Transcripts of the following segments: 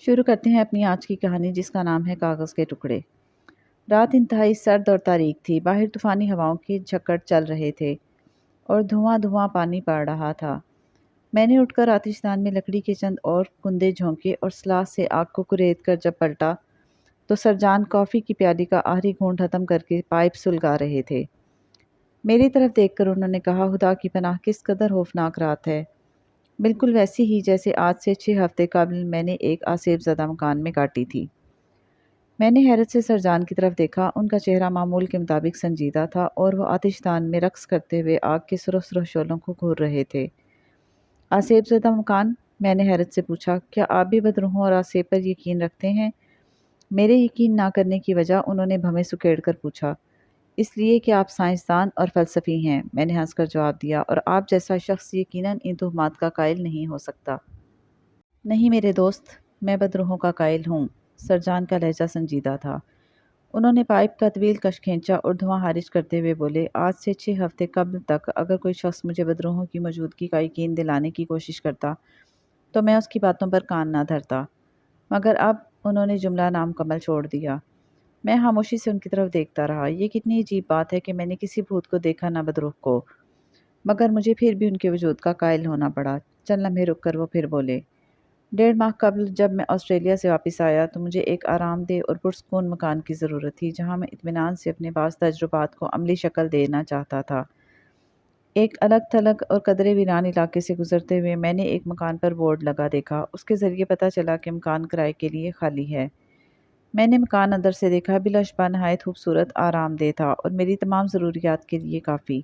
شروع کرتے ہیں اپنی آج کی کہانی جس کا نام ہے کاغذ کے ٹکڑے۔ رات انتہائی سرد اور تاریک تھی۔ باہر طوفانی ہواؤں کے جھکڑ چل رہے تھے اور دھواں دھواں پانی پڑ رہا تھا۔ میں نے اٹھ کر آتش دان میں لکڑی کے چند اور کندے جھونکے اور سلاس سے آگ کو کرید کر جب پلٹا تو سرجان کافی کی پیالی کا آخری گھونٹ ختم کر کے پائپ سلگا رہے تھے۔ میری طرف دیکھ کر انہوں نے کہا، خدا کی پناہ کس قدر خوفناک رات ہے، بالکل ویسی ہی جیسے آج سے 6 ہفتے قبل میں نے ایک آسیب زدہ مکان میں کاٹی تھی۔ میں نے حیرت سے سرجان کی طرف دیکھا۔ ان کا چہرہ معمول کے مطابق سنجیدہ تھا اور وہ آتش دان میں رقص کرتے ہوئے آگ کے سرخ سرخ شعلوں کو گھور رہے تھے۔ آسیب زدہ مکان؟ میں نے حیرت سے پوچھا، کیا آپ بھی بدروحوں اور آسیب پر یقین رکھتے ہیں؟ میرے یقین نہ کرنے کی وجہ انہوں نے بھویں سکیڑ کر پوچھا۔ اس لیے کہ آپ سائنسدان اور فلسفی ہیں، میں نے ہنس کر جواب دیا، اور آپ جیسا شخص یقیناً ان تہمات کا قائل نہیں ہو سکتا۔ نہیں میرے دوست، میں بدروحوں کا قائل ہوں۔ سرجان کا لہجہ سنجیدہ تھا۔ انہوں نے پائپ کا طویل کش کھینچا اور دھواں خارج کرتے ہوئے بولے، آج سے 6 ہفتے قبل تک اگر کوئی شخص مجھے بدروحوں کی موجودگی کا یقین دلانے کی کوشش کرتا تو میں اس کی باتوں پر کان نہ دھرتا، مگر اب انہوں نے جملہ نامکمل چھوڑ دیا۔ میں خاموشی سے ان کی طرف دیکھتا رہا۔ یہ کتنی عجیب بات ہے کہ میں نے کسی بھوت کو دیکھا نہ بدروح کو، مگر مجھے پھر بھی ان کے وجود کا قائل ہونا پڑا۔ چند لمحے رک کر وہ پھر بولے، 1.5 ماہ قبل جب میں آسٹریلیا سے واپس آیا تو مجھے ایک آرام دہ اور پرسکون مکان کی ضرورت تھی جہاں میں اطمینان سے اپنے بعض تجربات کو عملی شکل دینا چاہتا تھا۔ ایک الگ تھلگ اور قدرے ویران علاقے سے گزرتے ہوئے میں نے ایک مکان پر بورڈ لگا دیکھا۔ اس کے ذریعے پتہ چلا کہ مکان کرائے کے لیے خالی ہے۔ میں نے مکان اندر سے دیکھا۔ بلا شبہ نہایت خوبصورت، آرام دہ تھا اور میری تمام ضروریات کے لیے کافی۔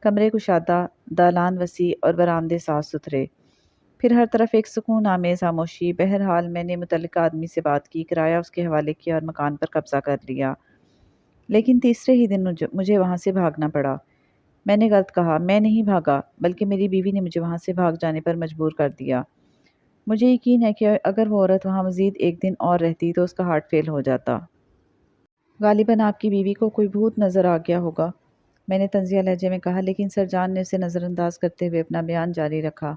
کمرے کشادہ، دالان وسیع اور برآمدے صاف ستھرے۔ پھر ہر طرف ایک سکون آمیز خاموشی۔ بہرحال میں نے متعلقہ آدمی سے بات کی، کرایہ اس کے حوالے کیا اور مکان پر قبضہ کر لیا۔ لیکن تیسرے ہی دن مجھے وہاں سے بھاگنا پڑا۔ میں نے غلط کہا، میں نہیں بھاگا، بلکہ میری بیوی نے مجھے وہاں سے بھاگ جانے پر مجبور کر دیا۔ مجھے یقین ہے کہ اگر وہ عورت وہاں مزید ایک دن اور رہتی تو اس کا ہارٹ فیل ہو جاتا۔ غالباً آپ کی بیوی کو کوئی بھوت نظر آ گیا ہوگا، میں نے طنزیہ لہجے میں کہا، لیکن سرجان نے اسے نظر انداز کرتے ہوئے اپنا بیان جاری رکھا۔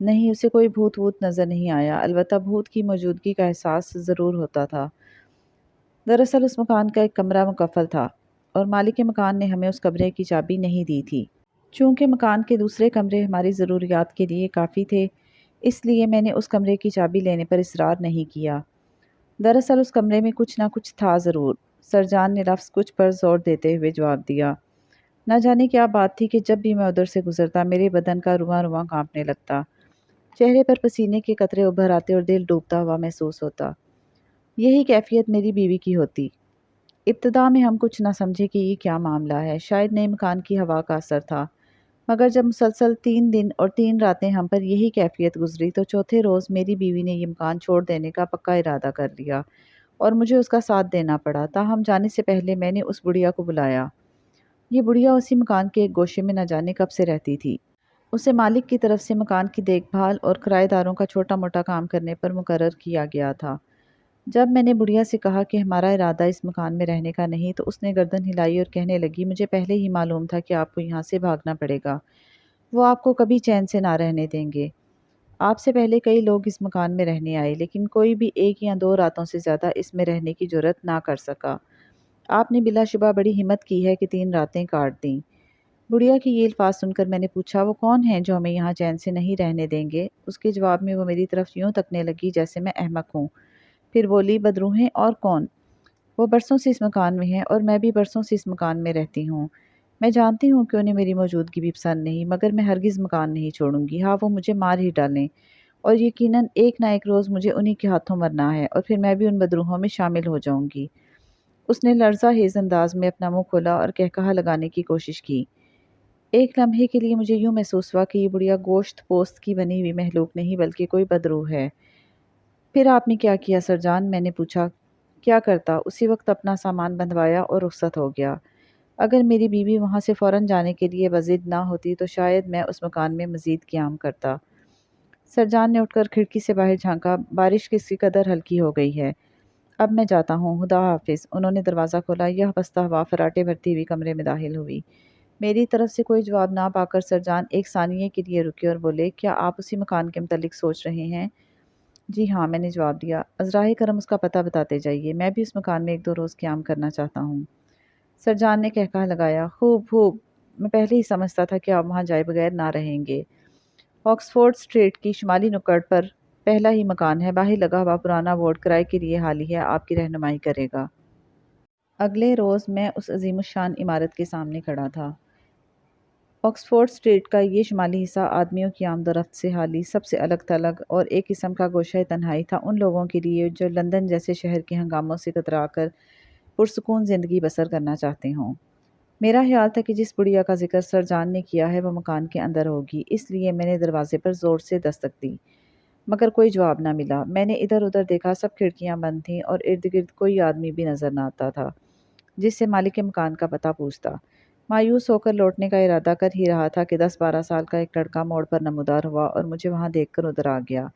نہیں، اسے کوئی بھوت ووت نظر نہیں آیا، البتہ بھوت کی موجودگی کا احساس ضرور ہوتا تھا۔ دراصل اس مکان کا ایک کمرہ مقفل تھا اور مالک مکان نے ہمیں اس کمرے کی چابی نہیں دی تھی۔ چونکہ مکان کے دوسرے کمرے ہماری ضروریات کے لیے کافی تھے، اس لیے میں نے اس کمرے کی چابی لینے پر اصرار نہیں کیا۔ دراصل اس کمرے میں کچھ نہ کچھ تھا ضرور، سرجان نے لفظ کچھ پر زور دیتے ہوئے جواب دیا۔ نہ جانے کیا بات تھی کہ جب بھی میں ادھر سے گزرتا میرے بدن کا رواں رواں کانپنے لگتا، چہرے پر پسینے کے قطرے ابھر آتے اور دل ڈوبتا ہوا محسوس ہوتا۔ یہی کیفیت میری بیوی کی ہوتی۔ ابتدا میں ہم کچھ نہ سمجھے کہ یہ کیا معاملہ ہے، شاید نئے مکان کی ہوا کا اثر تھا، مگر جب مسلسل 3 دن اور 3 راتیں ہم پر یہی کیفیت گزری تو چوتھے روز میری بیوی نے یہ مکان چھوڑ دینے کا پکا ارادہ کر لیا اور مجھے اس کا ساتھ دینا پڑا۔ تاہم جانے سے پہلے میں نے اس بڑھیا کو بلایا۔ یہ بڑھیا اسی مکان کے ایک گوشے میں نہ جانے کب سے رہتی تھی۔ اسے مالک کی طرف سے مکان کی دیکھ بھال اور کرایہ داروں کا چھوٹا موٹا کام کرنے پر مقرر کیا گیا تھا۔ جب میں نے بڑھیا سے کہا کہ ہمارا ارادہ اس مکان میں رہنے کا نہیں تو اس نے گردن ہلائی اور کہنے لگی، مجھے پہلے ہی معلوم تھا کہ آپ کو یہاں سے بھاگنا پڑے گا، وہ آپ کو کبھی چین سے نہ رہنے دیں گے۔ آپ سے پہلے کئی لوگ اس مکان میں رہنے آئے لیکن کوئی بھی 1 یا 2 راتوں سے زیادہ اس میں رہنے کی جرات نہ کر سکا۔ آپ نے بلا شبہ بڑی ہمت کی ہے کہ 3 راتیں کاٹ دیں۔ بڑھیا کی یہ الفاظ سن کر میں نے پوچھا، وہ کون ہیں جو ہمیں یہاں چین سے نہیں رہنے دیں گے؟ اس کے جواب میں وہ میری طرف یوں تکنے لگی جیسے میں احمق ہوں۔ پھر بولی، بدروہیں اور کون؟ وہ برسوں سے اس مکان میں ہیں اور میں بھی برسوں سے اس مکان میں رہتی ہوں۔ میں جانتی ہوں کہ انہیں میری موجودگی بھی پسند نہیں، مگر میں ہرگز مکان نہیں چھوڑوں گی، ہاں وہ مجھے مار ہی ڈالیں، اور یقیناً ایک نہ ایک روز مجھے انہی کے ہاتھوں مرنا ہے اور پھر میں بھی ان بدروحوں میں شامل ہو جاؤں گی۔ اس نے لرزہ خیز انداز میں اپنا منہ کھولا اور قہقہہ لگانے کی کوشش کی۔ ایک لمحے کے لیے مجھے یوں محسوس ہوا کہ یہ بڑھیا گوشت پوست کی بنی ہوئی مخلوق نہیں بلکہ کوئی بدروح ہے۔ پھر آپ نے کیا کیا سرجان؟ میں نے پوچھا۔ کیا کرتا، اسی وقت اپنا سامان بندھوایا اور رخصت ہو گیا۔ اگر میری بیوی وہاں سے فوراً جانے کے لیے بضد نہ ہوتی تو شاید میں اس مکان میں مزید قیام کرتا۔ سرجان نے اٹھ کر کھڑکی سے باہر جھانکا۔ بارش کس قدر ہلکی ہو گئی ہے۔ اب میں جاتا ہوں، خدا حافظ۔ انہوں نے دروازہ کھولا۔ یہ پستہ ہوا فراٹے بھرتی ہوئی کمرے میں داخل ہوئی۔ میری طرف سے کوئی جواب نہ پا کر سرجان ایک ثانیے کے لیے رکے اور بولے، کیا آپ اسی مکان کے متعلق سوچ رہے ہیں؟ جی ہاں، میں نے جواب دیا۔ ازراہ کرم اس کا پتہ بتاتے جائیے، میں بھی اس مکان میں 1-2 روز قیام کرنا چاہتا ہوں۔ سرجان نے کہکہا لگایا، خوب خوب، میں پہلے ہی سمجھتا تھا کہ آپ وہاں جائے بغیر نہ رہیں گے۔ آکسفورڈ اسٹریٹ کی شمالی نکڑ پر پہلا ہی مکان ہے، باہر لگا ہوا پرانا بورڈ کرائے کے لیے حالی ہے، آپ کی رہنمائی کرے گا۔ اگلے روز میں اس عظیم الشان عمارت کے سامنے کھڑا تھا۔ آکسفورڈ اسٹریٹ کا یہ شمالی حصہ آدمیوں کی آمد و رفت سے حالی سب سے الگ تھلگ اور ایک قسم کا گوشہ تنہائی تھا ان لوگوں کے لیے جو لندن جیسے شہر کے ہنگاموں سے کترا کر پرسکون زندگی بسر کرنا چاہتے ہوں۔ میرا خیال تھا کہ جس بڑھیا کا ذکر سر جان نے کیا ہے وہ مکان کے اندر ہوگی، اس لیے میں نے دروازے پر زور سے دستک دی، مگر کوئی جواب نہ ملا۔ میں نے ادھر ادھر دیکھا، سب کھڑکیاں بند تھیں اور ارد گرد کوئی آدمی بھی نظر نہ آتا تھا جس سے مالک مکان کا پتہ پوچھتا۔ مایوس ہو کر لوٹنے کا ارادہ کر ہی رہا تھا کہ 10-12 سال کا ایک لڑکا موڑ پر نمودار ہوا اور مجھے وہاں دیکھ کر ادھر آ گیا۔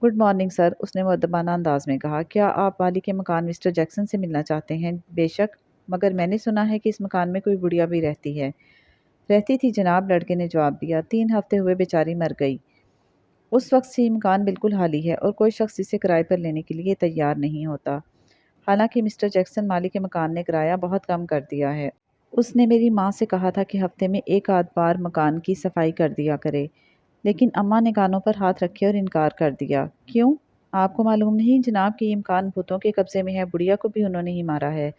گڈ مارننگ سر، اس نے مؤدبانہ انداز میں کہا۔ کیا آپ مالک مکان مسٹر جیکسن سے ملنا چاہتے ہیں؟ بے شک، مگر میں نے سنا ہے کہ اس مکان میں کوئی بڑھیا بھی رہتی ہے۔ رہتی تھی جناب، لڑکے نے جواب دیا، 3 ہفتے ہوئے بیچاری مر گئی۔ اس وقت سے یہ مکان بالکل خالی ہے اور کوئی شخص اسے کرائے پر لینے کے لیے تیار نہیں ہوتا۔ حالانکہ مسٹر جیکسن مالک مکان نے کرایہ بہت کم کر دیا ہے۔ اس نے میری ماں سے کہا تھا کہ ہفتے میں 1 آدھ بار مکان کی صفائی کر دیا کرے، لیکن اماں نے کانوں پر ہاتھ رکھے اور انکار کر دیا۔ کیوں؟ آپ کو معلوم نہیں جناب کہ یہ مکان بھوتوں کے قبضے میں ہے، بڑھیا کو بھی انہوں نے ہی مارا ہے۔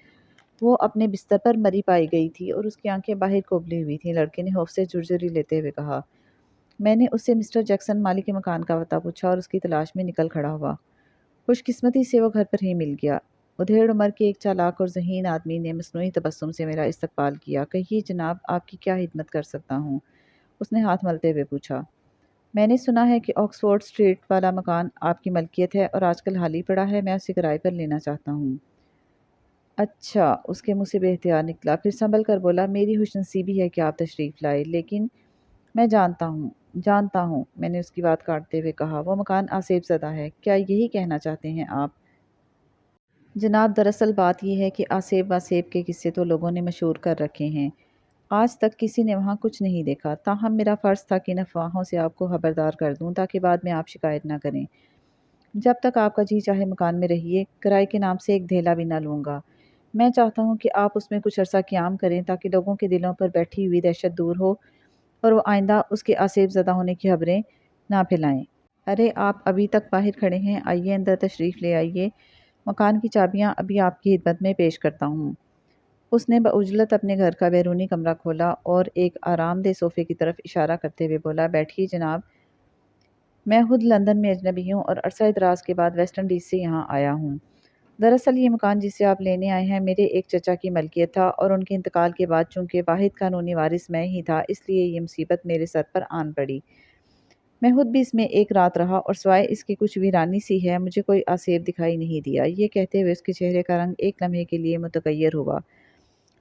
وہ اپنے بستر پر مری پائی گئی تھی اور اس کی آنکھیں باہر کھوبلی ہوئی تھیں، لڑکے نے خوف سے جھرجھری لیتے ہوئے کہا۔ میں نے اس سے مسٹر جیکسن مالک مکان کا پتہ پوچھا اور اس کی تلاش میں نکل کھڑا ہوا۔ خوش قسمتی سے وہ گھر پر ہی مل گیا۔ ادھیڑ عمر کے ایک چالاک اور ذہین آدمی نے مصنوعی تبسم سے میرا استقبال کیا۔ کہیے جناب، آپ کی کیا خدمت کر سکتا ہوں؟ اس نے ہاتھ ملتے ہوئے پوچھا۔ میں نے سنا ہے کہ آکسفورڈ اسٹریٹ والا مکان آپ کی ملکیت ہے اور آج کل خالی پڑا ہے، میں اسے کرائے پر لینا چاہتا ہوں۔ اچھا، اس کے منہ سے بے اختیار نکلا، پھر سنبھل کر بولا، میری خوش نصیبی ہے کہ آپ تشریف لائے، لیکن میں جانتا ہوں، میں نے اس کی بات کاٹتے ہوئے کہا، وہ مکان آصف زدہ ہے، کیا یہی کہنا چاہتے ہیں آپ؟ جناب، دراصل بات یہ ہے کہ آصف کے قصے تو لوگوں نے مشہور کر رکھے ہیں، آج تک کسی نے وہاں کچھ نہیں دیکھا، تاہم میرا فرض تھا کہ ان افواہوں سے آپ کو خبردار کر دوں تاکہ بعد میں آپ شکایت نہ کریں۔ جب تک آپ کا جی چاہے مکان میں رہیے، کرائے کے نام سے ایک دھیلا بھی نہ لوں گا۔ میں چاہتا ہوں کہ آپ اس میں کچھ عرصہ قیام کریں تاکہ لوگوں کے دلوں پر بیٹھی ہوئی دہشت دور ہو اور وہ آئندہ اس کے آصف زدہ ہونے کی خبریں نہ پھیلائیں۔ ارے آپ ابھی تک باہر کھڑے ہیں، آئیے اندر تشریف لے آئیے، مکان کی چابیاں ابھی آپ کی خدمت میں پیش کرتا ہوں۔ اس نے بعجلت اپنے گھر کا بیرونی کمرہ کھولا اور ایک آرام دہ صوفے کی طرف اشارہ کرتے ہوئے بولا، بیٹھیے جناب، میں خود لندن میں اجنبی ہوں اور عرصہ دراز کے بعد ویسٹ انڈیز سے یہاں آیا ہوں۔ دراصل یہ مکان جسے آپ لینے آئے ہیں میرے ایک چچا کی ملکیت تھا اور ان کے انتقال کے بعد چونکہ واحد قانونی وارث میں ہی تھا، اس لیے یہ مصیبت میرے سر پر آن پڑی۔ میں خود بھی اس میں ایک رات رہا اور سوائے اس کی کچھ ویرانی سی ہے مجھے کوئی آصف دکھائی نہیں دیا۔ یہ کہتے ہوئے اس کے چہرے کا رنگ ایک لمحے کے لیے متغیر ہوا،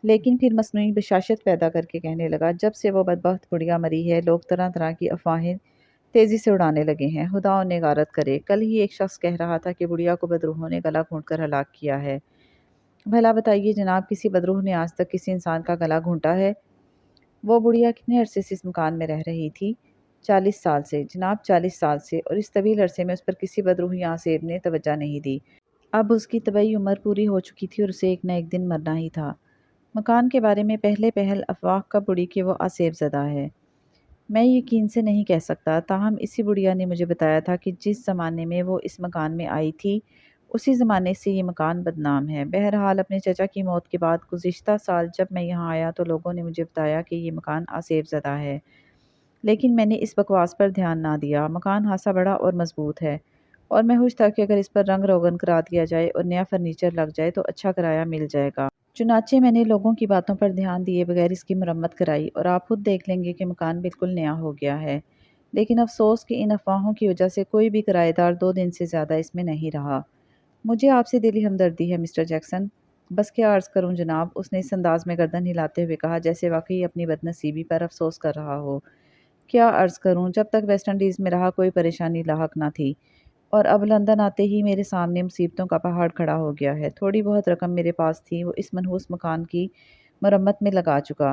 لیکن پھر مصنوعی بشاشت پیدا کر کے کہنے لگا، جب سے وہ بدبخت بڑھیا مری ہے لوگ طرح طرح کی افواہیں تیزی سے اڑانے لگے ہیں، خدا انہیں غارت کرے۔ کل ہی ایک شخص کہہ رہا تھا کہ بڑھیا کو بدروحوں نے گلا گھونٹ کر ہلاک کیا ہے۔ بھلا بتائیے جناب، کسی بدروح نے آج تک کسی انسان کا گلا گھونٹا ہے؟ وہ بڑھیا کتنے عرصے سے اس مکان میں رہ رہی تھی؟ 40 سال سے جناب، 40 سال سے، اور اس طویل عرصے میں اس پر کسی بدروح یا آصف نے توجہ نہیں دی۔ اب اس کی طبعی عمر پوری ہو چکی تھی اور اسے ایک نہ ایک دن مرنا ہی تھا۔ مکان کے بارے میں پہلے پہل افواہ کب اڑی کہ وہ آصف زدہ ہے، میں یقین سے نہیں کہہ سکتا، تاہم اسی بڑھیا نے مجھے بتایا تھا کہ جس زمانے میں وہ اس مکان میں آئی تھی اسی زمانے سے یہ مکان بدنام ہے۔ بہرحال اپنے چچا کی موت کے بعد گزشتہ سال جب میں یہاں آیا تو لوگوں نے مجھے بتایا کہ یہ مکان آصف زدہ ہے، لیکن میں نے اس بکواس پر دھیان نہ دیا۔ مکان خاصا بڑا اور مضبوط ہے اور میں خوش تھا کہ اگر اس پر رنگ روغن کرا دیا جائے اور نیا فرنیچر لگ جائے تو اچھا کرایہ مل جائے گا۔ چنانچہ میں نے لوگوں کی باتوں پر دھیان دیے بغیر اس کی مرمت کرائی اور آپ خود دیکھ لیں گے کہ مکان بالکل نیا ہو گیا ہے، لیکن افسوس کہ ان افواہوں کی وجہ سے کوئی بھی کرایہ دار 2 دن سے زیادہ اس میں نہیں رہا۔ مجھے آپ سے دلی ہمدردی ہے مسٹر جیکسن، بس کیا عرض کروں جناب، اس نے اس انداز میں گردن ہلاتے ہوئے کہا جیسے واقعی اپنی بد نصیبی پر افسوس کر رہا ہو۔ کیا عرض کروں، جب تک ویسٹ انڈیز میں رہا کوئی پریشانی لاحق نہ تھی، اور اب لندن آتے ہی میرے سامنے مصیبتوں کا پہاڑ کھڑا ہو گیا ہے۔ تھوڑی بہت رقم میرے پاس تھی، وہ اس منحوس مکان کی مرمت میں لگا چکا،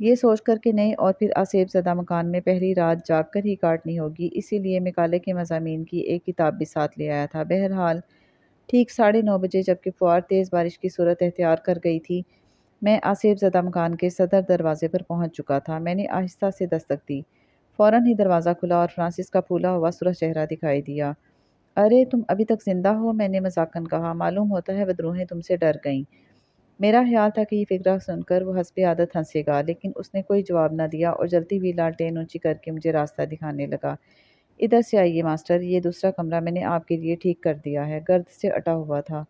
یہ سوچ کر کہ نہیں اور پھر آصف زدہ مکان میں پہلی رات جاگ کر ہی کاٹنی ہوگی، اسی لیے مکالے کے مضامین کی ایک کتاب بھی ساتھ لے آیا تھا۔ بہرحال ٹھیک 9:30 بجے جبکہ فوار تیز بارش کی صورت اختیار کر گئی تھی، میں آصف زدہ مکان کے صدر دروازے پر پہنچ چکا تھا۔ میں نے آہستہ سے دستک دی، فوراً ہی دروازہ کھلا اور فرانسس کا پھولا ہوا سرخ چہرہ دکھائی دیا۔ ارے تم ابھی تک زندہ ہو، میں نے مذاقاً کہا، معلوم ہوتا ہے بدروحیں تم سے ڈر گئیں۔ میرا خیال تھا کہ یہ فقرہ سن کر وہ حسب عادت ہنسے گا، لیکن اس نے کوئی جواب نہ دیا اور جلتی ہوئی لالٹین اونچی کر کے مجھے راستہ دکھانے لگا۔ ادھر سے آئیے ماسٹر، یہ دوسرا کمرہ میں نے آپ کے لیے ٹھیک کر دیا ہے۔ گرد سے اٹا ہوا تھا۔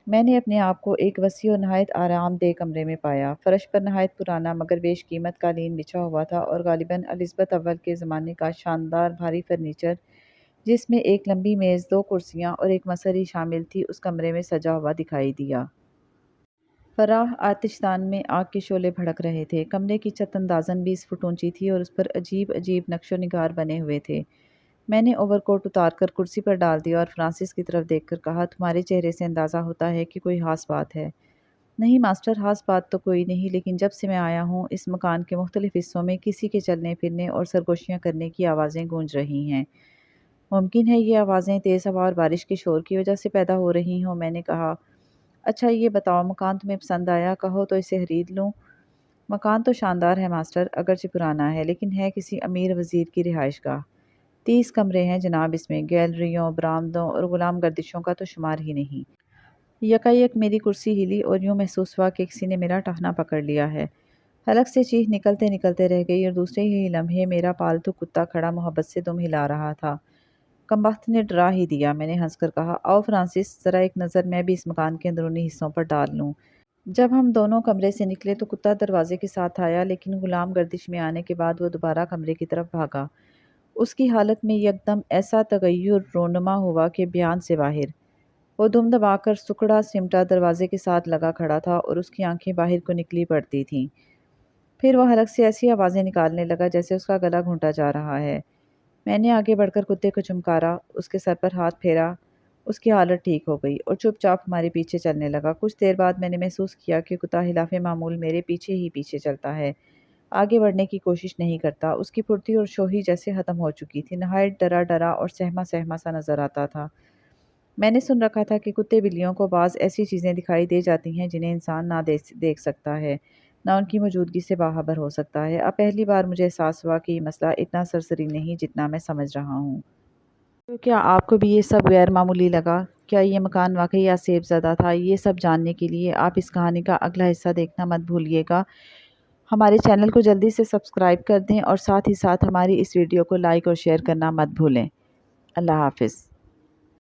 میں نے اپنے آپ کو ایک وسیع اور نہایت آرام دہ کمرے میں پایا۔ فرش پر نہایت پرانا مگر بیش قیمت قالین بچھا ہوا تھا اور غالباً الزبتھ اول کے زمانے کا شاندار بھاری فرنیچر، جس میں ایک لمبی میز، 2 کرسیاں اور ایک مسری شامل تھی، اس کمرے میں سجا ہوا دکھائی دیا۔ فراہ آتش دان میں آگ کے شعلے بھڑک رہے تھے۔ کمرے کی چھت اندازاً 20 فٹ اونچی تھی اور اس پر عجیب عجیب نقش و نگار بنے ہوئے تھے۔ میں نے اوور کوٹ اتار کر کرسی پر ڈال دیا اور فرانسس کی طرف دیکھ کر کہا، تمہارے چہرے سے اندازہ ہوتا ہے کہ کوئی خاص بات ہے۔ نہیں ماسٹر، خاص بات تو کوئی نہیں، لیکن جب سے میں آیا ہوں اس مکان کے مختلف حصوں میں کسی کے چلنے پھرنے اور سرگوشیاں کرنے کی آوازیں گونج رہی ہیں۔ ممکن ہے یہ آوازیں تیز ہوا اور بارش کے شور کی وجہ سے پیدا ہو رہی ہوں، میں نے کہا۔ اچھا یہ بتاؤ، مکان تمہیں پسند آیا؟ کہو تو اسے خرید لوں۔ مکان تو شاندار ہے ماسٹر، اگرچہ پرانا ہے، لیکن ہے کسی امیر وزیر کی رہائش گاہ۔ 30 کمرے ہیں جناب اس میں، گیلریوں، برآمدوں اور غلام گردشوں کا تو شمار ہی نہیں۔ یکایک میری کرسی ہلی اور یوں محسوس ہوا کہ کسی نے میرا ٹہنا پکڑ لیا ہے۔ حلق سے چیخ نکلتے نکلتے رہ گئی اور دوسرے ہی لمحے میرا پالتو کتا کھڑا محبت سے دم ہلا رہا تھا۔ کمبخت نے ڈرا ہی دیا، میں نے ہنس کر کہا۔ آؤ فرانسس، ذرا ایک نظر میں بھی اس مکان کے اندرونی حصوں پر ڈال لوں۔ جب ہم دونوں کمرے سے نکلے تو کتا دروازے کے ساتھ آیا، لیکن غلام گردش میں آنے کے بعد وہ دوبارہ کمرے کی طرف بھاگا۔ اس کی حالت میں یکدم ایسا تغیر رونما ہوا کہ بیان سے باہر۔ وہ دم دبا کر سکڑا سمٹا دروازے کے ساتھ لگا کھڑا تھا اور اس کی آنکھیں باہر کو نکلی پڑتی تھیں۔ پھر وہ حلق سے ایسی آوازیں نکالنے لگا جیسے اس کا گلا گھونٹا جا رہا ہے۔ میں نے آگے بڑھ کر کتے کو چمکارا، اس کے سر پر ہاتھ پھیرا، اس کی حالت ٹھیک ہو گئی اور چپ چاپ ہمارے پیچھے چلنے لگا۔ کچھ دیر بعد میں نے محسوس کیا کہ کتا خلاف معمول میرے پیچھے ہی پیچھے چلتا ہے، آگے بڑھنے کی کوشش نہیں کرتا۔ اس کی پھرتی اور شوخی جیسے ختم ہو چکی تھی، نہایت ڈرا ڈرا اور سہما سہما سا نظر آتا تھا۔ میں نے سن رکھا تھا کہ کتے بلیوں کو بعض ایسی چیزیں دکھائی دے جاتی ہیں جنہیں انسان نہ دیکھ سکتا ہے، نہ ان کی موجودگی سے باخبر ہو سکتا ہے۔ اب پہلی بار مجھے احساس ہوا کہ یہ مسئلہ اتنا سرسری نہیں جتنا میں سمجھ رہا ہوں۔ تو کیا آپ کو بھی یہ سب غیر معمولی لگا؟ کیا یہ مکان واقعی آصف زدہ تھا؟ یہ سب جاننے کے لیے آپ اس کہانی کا اگلا حصہ دیکھنا مت بھولیے گا۔ ہمارے چینل کو جلدی سے سبسکرائب کر دیں اور ساتھ ہی ساتھ ہماری اس ویڈیو کو لائک اور شیئر کرنا مت بھولیں۔ اللہ حافظ۔